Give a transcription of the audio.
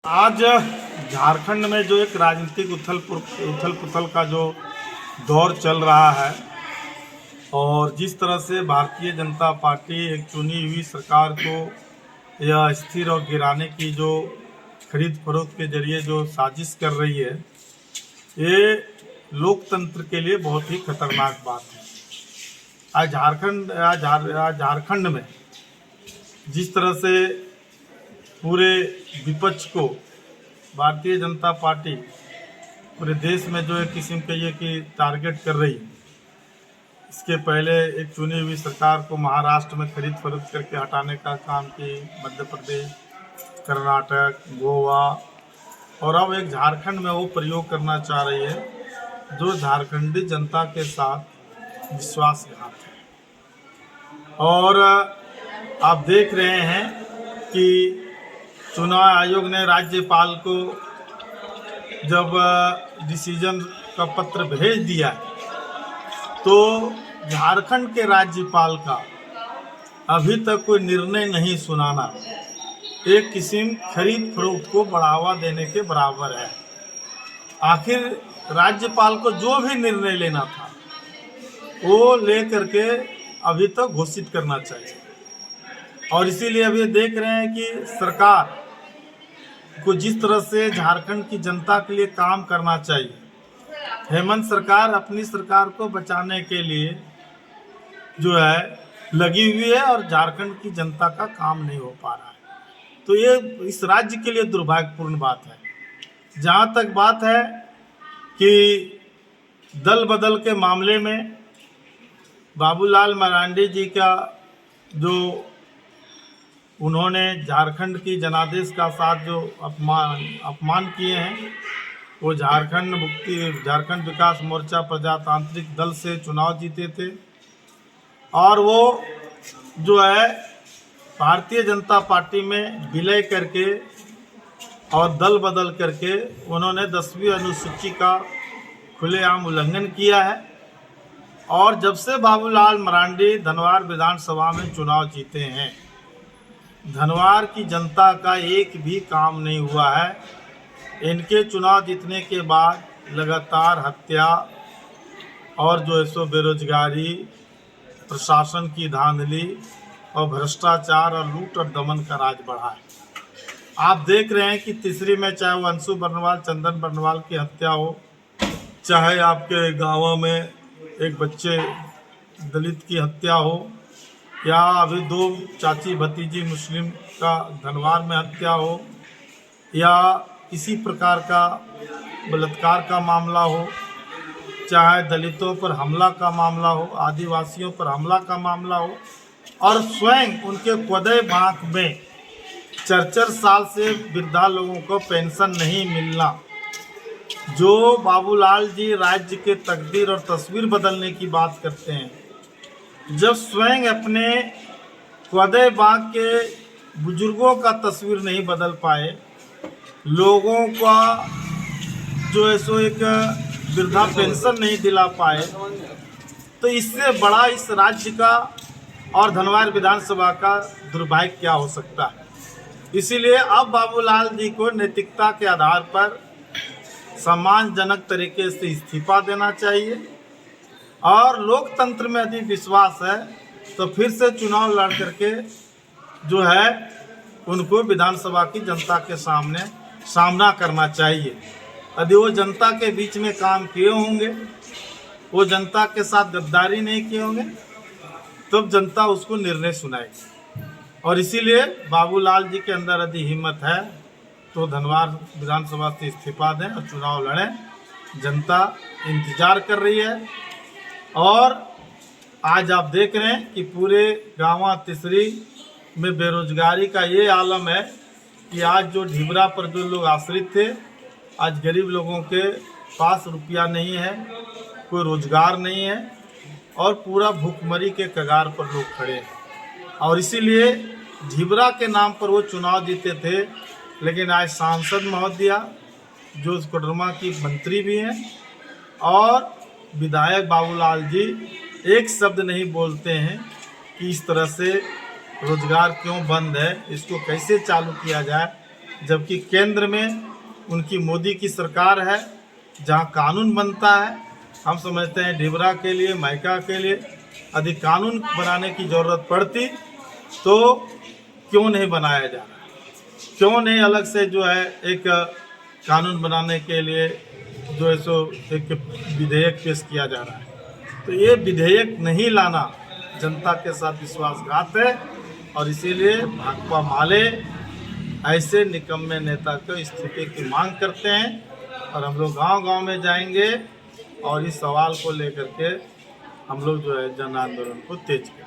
आज झारखंड में जो एक राजनीतिक उथल पुथल का जो दौर चल रहा है और जिस तरह से भारतीय जनता पार्टी एक चुनी हुई सरकार को यह स्थिर और गिराने की जो खरीद फरोख्त के जरिए जो साजिश कर रही है, ये लोकतंत्र के लिए बहुत ही खतरनाक बात है। आज झारखंड में जिस तरह से पूरे विपक्ष को भारतीय जनता पार्टी पूरे देश में जो एक किस्म के ये कि टारगेट कर रही है, इसके पहले एक चुनी हुई सरकार को महाराष्ट्र में खरीद फरोख्त करके हटाने का काम की, मध्य प्रदेश, कर्नाटक, गोवा, और अब एक झारखंड में वो प्रयोग करना चाह रही है जो झारखंडी जनता के साथ विश्वासघात है। और आप देख रहे हैं कि चुनाव आयोग ने राज्यपाल को जब डिसीजन का पत्र भेज दिया तो झारखंड के राज्यपाल का अभी तक कोई निर्णय नहीं सुनाना एक किस्म खरीद फरोख्त को बढ़ावा देने के बराबर है। आखिर राज्यपाल को जो भी निर्णय लेना था वो ले करके अभी तक घोषित करना चाहिए। और इसीलिए अभी देख रहे हैं कि सरकार को जिस तरह से झारखंड की जनता के लिए काम करना चाहिए, हेमंत सरकार अपनी सरकार को बचाने के लिए जो है लगी हुई है और झारखंड की जनता का काम नहीं हो पा रहा है। तो ये इस राज्य के लिए दुर्भाग्यपूर्ण बात है। जहाँ तक बात है कि दल बदल के मामले में बाबूलाल मरांडी जी का जो उन्होंने झारखंड की जनादेश का साथ जो अपमान किए हैं, वो झारखंड विकास मोर्चा प्रजातांत्रिक दल से चुनाव जीते थे और वो जो है भारतीय जनता पार्टी में विलय करके और दल बदल करके उन्होंने 10वीं अनुसूची का खुलेआम उल्लंघन किया है। और जब से बाबूलाल मरांडी धनवार विधानसभा में चुनाव जीते हैं, धनवार की जनता का एक भी काम नहीं हुआ है। इनके चुनाव जीतने के बाद लगातार हत्या और जो है सो बेरोजगारी, प्रशासन की धांधली और भ्रष्टाचार और लूट और दमन का राज बढ़ा है। आप देख रहे हैं कि तीसरी में चाहे वो अंशु बर्नवाल, चंदन बर्नवाल की हत्या हो, चाहे आपके गाँव में एक बच्चे दलित की हत्या हो, या अभी 2 चाची भतीजी मुस्लिम का धनवार में हत्या हो, या किसी प्रकार का बलात्कार का मामला हो, चाहे दलितों पर हमला का मामला हो, आदिवासियों पर हमला का मामला हो, और स्वयं उनके कोदय बांक में 4 साल से वृद्धा लोगों को पेंशन नहीं मिलना, जो बाबूलाल जी राज्य के तकदीर और तस्वीर बदलने की बात करते हैं, जब स्वयं अपने कोदय बांक के बुजुर्गों का तस्वीर नहीं बदल पाए, लोगों का जो है सो एक वृद्धा पेंशन नहीं दिला पाए, तो इससे बड़ा इस राज्य का और धनवार विधानसभा का दुर्भाग्य क्या हो सकता है। इसीलिए अब बाबूलाल जी को नैतिकता के आधार पर सम्मानजनक तरीके से इस्तीफा देना चाहिए और लोकतंत्र में यदि विश्वास है तो फिर से चुनाव लड़ करके जो है उनको विधानसभा की जनता के सामना करना चाहिए। यदि वो जनता के बीच में काम किए होंगे, वो जनता के साथ गद्दारी नहीं किए होंगे, तब जनता उसको निर्णय सुनाएगी। और इसीलिए बाबूलाल जी के अंदर यदि हिम्मत है तो धनवार विधानसभा से इस्तीफा दें और चुनाव लड़ें। जनता इंतजार कर रही है। और आज आप देख रहे हैं कि पूरे गाँव तीसरी में बेरोजगारी का ये आलम है कि आज जो ढिबरा पर जो लोग आश्रित थे, आज गरीब लोगों के पास रुपया नहीं है, कोई रोजगार नहीं है और पूरा भूखमरी के कगार पर लोग खड़े हैं। और इसीलिए ढिबरा के नाम पर वो चुनाव जीते थे, लेकिन आज सांसद महोदया जो कोडरमा की मंत्री भी हैं और विधायक बाबूलाल जी एक शब्द नहीं बोलते हैं कि इस तरह से रोजगार क्यों बंद है, इसको कैसे चालू किया जाए। जबकि केंद्र में उनकी मोदी की सरकार है, जहां कानून बनता है। हम समझते हैं ढिबरा के लिए, माइका के लिए यदि कानून बनाने की ज़रूरत पड़ती तो क्यों नहीं बनाया जा रहा है, क्यों नहीं अलग से जो है एक कानून बनाने के लिए जो है सो एक विधेयक पेश किया जा रहा है। तो ये विधेयक नहीं लाना जनता के साथ विश्वासघात है और इसीलिए भाकपा माले ऐसे निकम्मे नेता को इस्तीफे की मांग करते हैं और हम लोग गांव-गांव में जाएंगे और इस सवाल को लेकर के हम लोग जो है जन आंदोलन को तेज करेंगे।